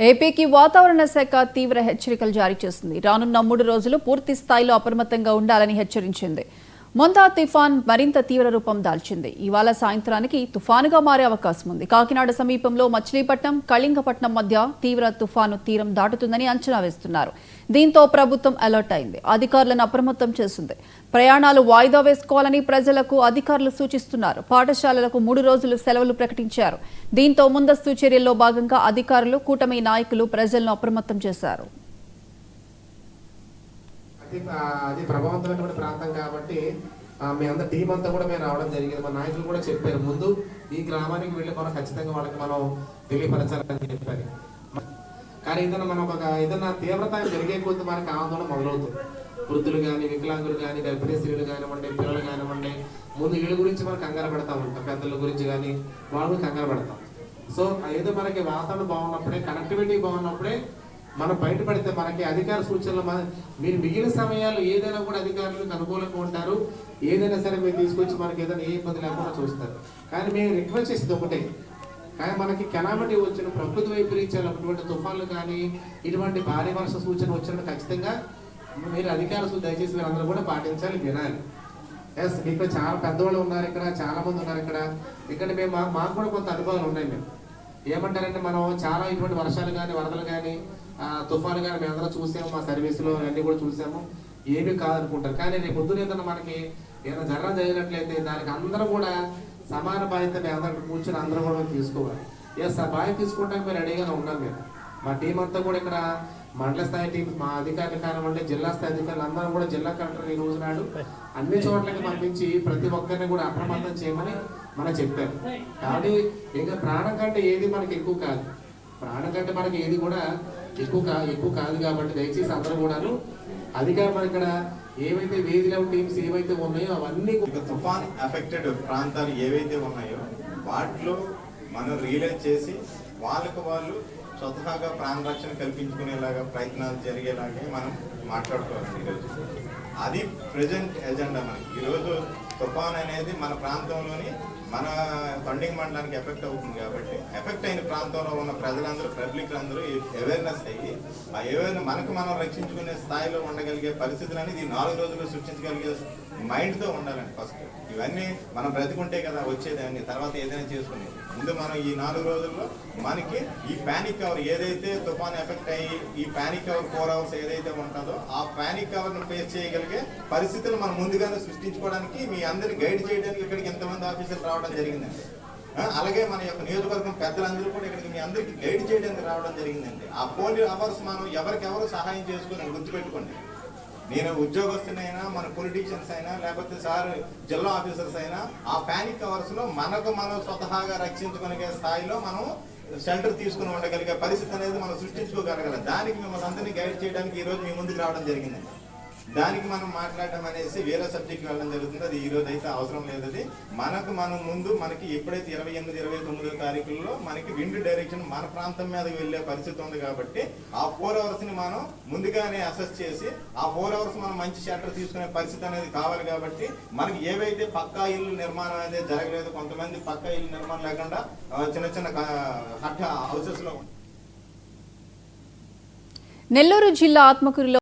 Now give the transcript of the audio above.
ఏపీకి వాతావరణ శాఖ తీవ్ర హెచ్చరికలు జారీ చేసింది. రానున్న 3 రోజులు పూర్తి స్థాయిలో అప్రమత్తంగా ఉండాలని హెచ్చరించింది. మొంతా తుఫాన్ మరింత తీవ్ర రూపం దాల్చింది. ఇవాళ సాయంత్రానికి తుఫానుగా మారే అవకాశం ఉంది. కాకినాడ సమీపంలో మచిలీపట్నం, కళింగపట్నం మధ్య తీవ్ర తుఫాను తీరం దాటుతుందని అంచనా వేస్తున్నారు. దీంతో ప్రభుత్వం అలర్ట్ అయింది. అధికారులను అప్రమత్తం చేసింది. ప్రయాణాలు వాయిదా వేసుకోవాలని ప్రజలకు అధికారులు సూచిస్తున్నారు. పాఠశాలలకు 3 రోజులు సెలవులు ప్రకటించారు. దీంతో ముందస్తు చర్యల్లో భాగంగా అధికారులు, కూటమి నాయకులు ప్రజలను అప్రమత్తం చేశారు. అది ప్రభావవంతమైనటువంటి ప్రాంతం కాబట్టి మీ అందరి టీం అంతా కూడా మేము రావడం జరిగింది. మా నాయకులు కూడా చెప్పారు, ముందు ఈ గ్రామానికి వెళ్ళి మనం ఖచ్చితంగా వాళ్ళకి మనం తెలియపరచాలని చెప్పారు. కానీ ఏదైనా తీవ్రత జరిగే కొద్ది మనకి ఆందోళన మొదలవుతుంది. వృద్ధులు కానీ, వికలాంగులు కానీ, గర్భిణీ స్త్రీలు కానివ్వండి, పిల్లలు కానివ్వండి, ముందు వీళ్ళ గురించి మనం కంగారు పెడతా ఉంటాం. పెద్దల గురించి కానీ వాళ్ళు కంగారు పెడతాం. సో ఏదో మనకి వాతావరణం బాగున్నప్పుడే, కనెక్టివిటీ బాగున్నప్పుడే మనం బయటపడితే మనకి అధికార సూచనలు మీరు మిగిలిన సమయాలు ఏదైనా కూడా అధికారులకు అనుకూలంగా ఉంటారు. ఏదైనా సరే మీరు తీసుకొచ్చి మనకి ఏదైనా ఏ ఇబ్బంది లేకుండా చూస్తారు. కానీ మేము రిక్వెస్ట్ చేసేది ఒకటే, కానీ మనకి కెలామిటీ వచ్చిన ప్రకృతి వైపరీత్యాలు అటువంటి తుఫాన్లు కానీ ఇటువంటి భారీ వర్ష సూచన వచ్చినట్టు ఖచ్చితంగా మీరు అధికారులు దయచేసి మీరు అందరూ కూడా పాటించాలి, వినాలి. ఎస్, మీకు చాలా పెద్దవాళ్ళు ఉన్నారు ఇక్కడ, చాలా మంది ఉన్నారు ఇక్కడ మేము మాకు కూడా కొంత అనుభవాలు ఉన్నాయి. మేము ఏమంటారంటే, మనం చాలా ఇటువంటి వర్షాలు కానీ, వరదలు కానీ, తుఫాను కానీ మేము అందరూ చూసాము. మా సర్వీసులో అన్నీ కూడా చూసాము. ఏమీ కాదనుకుంటారు. కానీ రేపు పొద్దున ఏదైనా మనకి ఏదైనా జరిగినట్లయితే దానికి అందరూ కూడా సమాన బాధ్యత మేము అందరూ కూర్చొని అందరూ కూడా తీసుకోవాలి. ఎస్, ఆ బాధ్యత తీసుకోవడానికి మేము రెడీగానే ఉన్నాం. మేము మా టీం అంతా కూడా ఇక్కడ మండల స్థాయి టీం, మా అధికారులు కానివ్వండి, జిల్లా స్థాయి అధికారులు అందరూ కూడా జిల్లా కలెక్టర్ ఈ రోజు నాడు అన్ని చోట్లకి పంపించి ప్రతి ఒక్కరిని కూడా అప్రమత్తం చేయమని మనం చెప్పారు. కాబట్టి ఇంకా ప్రాణం కంటే ఏది మనకి ఎక్కువ కాదు. ప్రాణం కంటే మనకి ఏది కూడా ఎక్కువ కాదు. కాబట్టి దయచేసి అందరూ కూడాను అధికారులు ఇక్కడ ఏవైతే వేది లెవెల్ టీమ్స్ ఏవైతే ఉన్నాయో అవన్నీ తుఫాన్ ఎఫెక్టెడ్ ప్రాంతాలు ఏవైతే ఉన్నాయో వాటిలో మనం రియలైజ్ చేసి వాళ్ళకు వాళ్ళు స్వతహాగా ప్రాణ రక్షణ కల్పించుకునేలాగా ప్రయత్నాలు జరిగేలాగే మనం మాట్లాడుకోవాలి. ఈరోజు అది ప్రజెంట్ ఎజెండా. మనకి ఈరోజు తుఫాన్ అనేది మన ప్రాంతంలోని మన ఫండింగ్ మండలానికి ఎఫెక్ట్ అవుతుంది. కాబట్టి ఎఫెక్ట్ అయిన ప్రాంతంలో ఉన్న ప్రజలందరూ, పబ్లిక్ అందరూ అవేర్నెస్ అయ్యి ఆ అవేర్నెస్ మనకు మనం రక్షించుకునే స్థాయిలో ఉండగలిగే పరిస్థితులు అనేది ఈ 4 రోజులు సృష్టించగలిగే మైండ్తో ఉండాలండి. ఫస్ట్ ఇవన్నీ మనం బ్రతికుంటే కదా వచ్చేదాన్ని, తర్వాత ఏదైనా చేసుకునేది. ముందు మనం ఈ 4 రోజుల్లో మనకి ఈ పానిక్ అవర్ ఏదైతే తుఫాన్ ఎఫెక్ట్ అయ్యి ఈ పానిక్ అవర్ 4 అవర్స్ ఏదైతే ఉంటుందో ఆ పానిక్ అవర్ను ఫేస్ చేయగలిగే పరిస్థితులు మనం ముందుగానే సృష్టించుకోవడానికి మీ అందరినీ గైడ్ చేయడానికి ఇక్కడికి ఎంతమంది ఆఫీసర్లు రావడం జరిగిందండి. అలాగే మన యొక్క నియోజకవర్గం పెద్దలందరూ కూడా ఇక్కడికి మీ అందరికీ గైడ్ చేయడానికి రావడం జరిగిందండి. ఆ 4 అవర్స్ మనం ఎవరికెవరు సహాయం చేసుకుని గుర్తుపెట్టుకోండి. నేను ఉద్యోగస్తునైనా, మన పొలిటీషియన్స్ అయినా, లేకపోతే సార్ జిల్లా ఆఫీసర్స్ అయినా, ఆ పానిక్ అవర్స్ లో మనకు మనం స్వతహాగా రక్షించుకునే స్థాయిలో మనం షెల్టర్ తీసుకుని ఉండగలిగే పరిస్థితి అనేది మనం సృష్టించుకోగలగాలి. దానికి మిమ్మల్ని అందరినీ గైడ్ చేయడానికి ఈ రోజు మీ ముందుకు రావడం జరిగిందండి. దానికి మనం మాట్లాడడం అనేసి వేరే సబ్జెక్ట్ వెళ్ళడం జరుగుతుంది. అది ఈ రోజు అయితే అవసరం లేదు. అది మనం ముందు మనకి ఎప్పుడైతే 28, 29 తారీఖుల్లో మనకి విండ్ డైరెక్షన్ మన ప్రాంతం మీదకి వెళ్ళే పరిస్థితి ఉంది. కాబట్టి ఆ 4 అవర్స్ ని మనం ముందుగానే అసెస్ చేసి ఆ 4 అవర్స్ మనం మంచి షెల్టర్ తీసుకునే పరిస్థితి అనేది కావాలి. కాబట్టి మనకి ఏవైతే పక్కా ఇల్లు నిర్మాణం అనేది జరగలేదు, కొంతమంది పక్కా ఇల్లు నిర్మాణం లేకుండా చిన్న హట్ హౌసెస్ లో. నెల్లూరు జిల్లా ఆత్మకూరులో